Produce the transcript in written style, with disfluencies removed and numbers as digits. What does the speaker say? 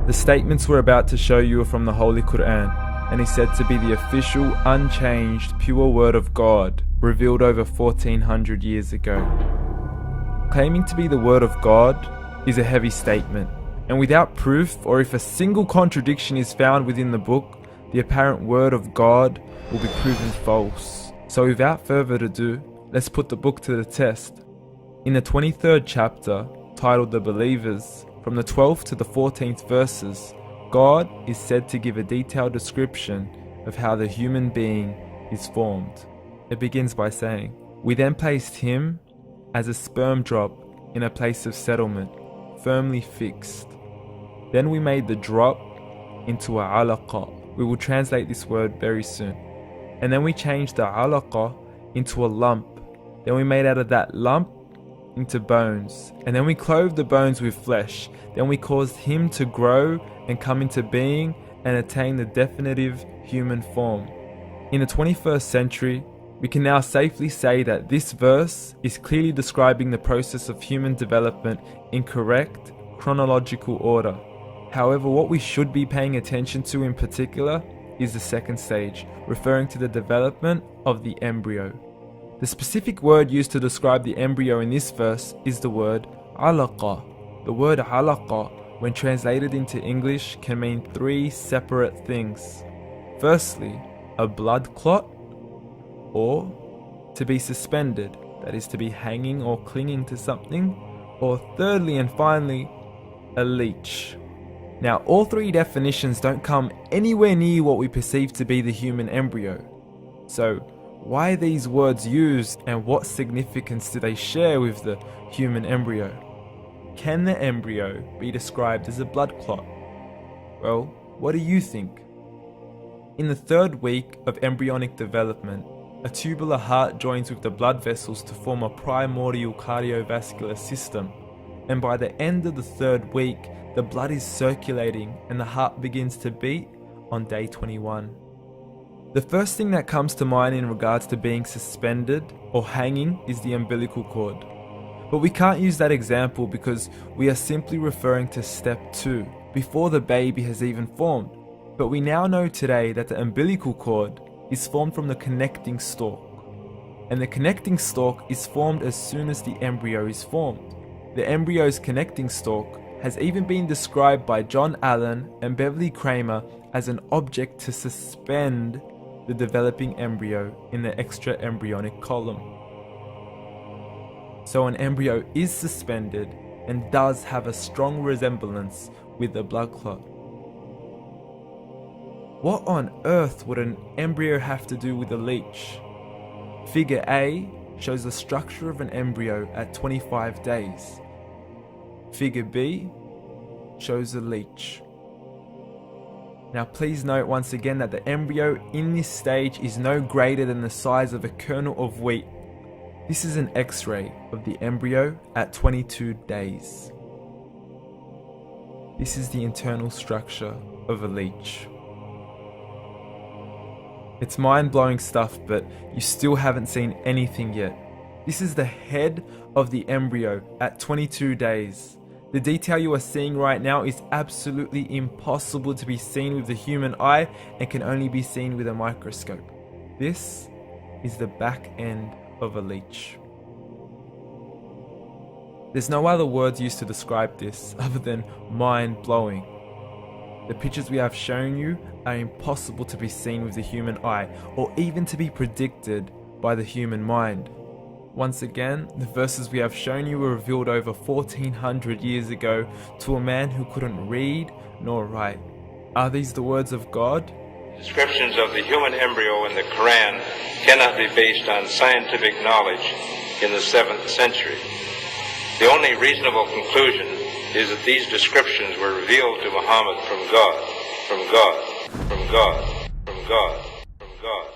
The statements we're about to show you are from the Holy Qur'an, and is said to be the official, unchanged, pure word of God, revealed over 1400 years ago. Claiming to be the word of God is a heavy statement, and without proof, or if a single contradiction is found within the book, the apparent word of God will be proven false. So without further ado, let's put the book to the test. In the 23rd chapter, titled The Believers, from the 12th to the 14th verses, God is said to give a detailed description of how the human being is formed. It begins by saying, "We then placed him as a sperm drop in a place of settlement, firmly fixed. Then we made the drop into a alaqah." We will translate this word very soon. "And then we changed the alaqah into a lump. Then we made out of that lump into bones. And then we clothed the bones with flesh. Then we caused him to grow and come into being and attain the definitive human form." In the 21st century, we can now safely say that this verse is clearly describing the process of human development in correct chronological order. However, what we should be paying attention to in particular is the second stage, referring to the development of the embryo. The specific word used to describe the embryo in this verse is the word Alaqah. The word Alaqah, when translated into English, can mean three separate things. Firstly, a blood clot, or to be suspended, that is to be hanging or clinging to something, or thirdly and finally, a leech. Now, all three definitions don't come anywhere near what we perceive to be the human embryo. So, why are these words used, and what significance do they share with the human embryo? Can the embryo be described as a blood clot? Well, what do you think? In the 3rd week of embryonic development, a tubular heart joins with the blood vessels to form a primordial cardiovascular system, and by the end of the 3rd week, the blood is circulating and the heart begins to beat on day 21. The first thing that comes to mind in regards to being suspended or hanging is the umbilical cord. But we can't use that example because we are simply referring to step 2, before the baby has even formed. But we now know today that the umbilical cord is formed from the connecting stalk. And the connecting stalk is formed as soon as the embryo is formed. The embryo's connecting stalk has even been described by John Allen and Beverly Kramer as an object to suspend the developing embryo in the extra embryonic column. So an embryo is suspended and does have a strong resemblance with a blood clot. What on earth would an embryo have to do with a leech? Figure A shows the structure of an embryo at 25 days. Figure B shows a leech. Now please note once again that the embryo in this stage is no greater than the size of a kernel of wheat. This is an X-ray of the embryo at 22 days. This is the internal structure of a leech. It's mind-blowing stuff, but you still haven't seen anything yet. This is the head of the embryo at 22 days. The detail you are seeing right now is absolutely impossible to be seen with the human eye and can only be seen with a microscope. This is the back end of a leech. There's no other words used to describe this other than mind-blowing. The pictures we have shown you are impossible to be seen with the human eye or even to be predicted by the human mind. Once again, the verses we have shown you were revealed over 1400 years ago to a man who couldn't read nor write. Are these the words of God? Descriptions of the human embryo in the Qur'an cannot be based on scientific knowledge in the 7th century. The only reasonable conclusion is that these descriptions were revealed to Muhammad from God, from God, from God, from God, from God.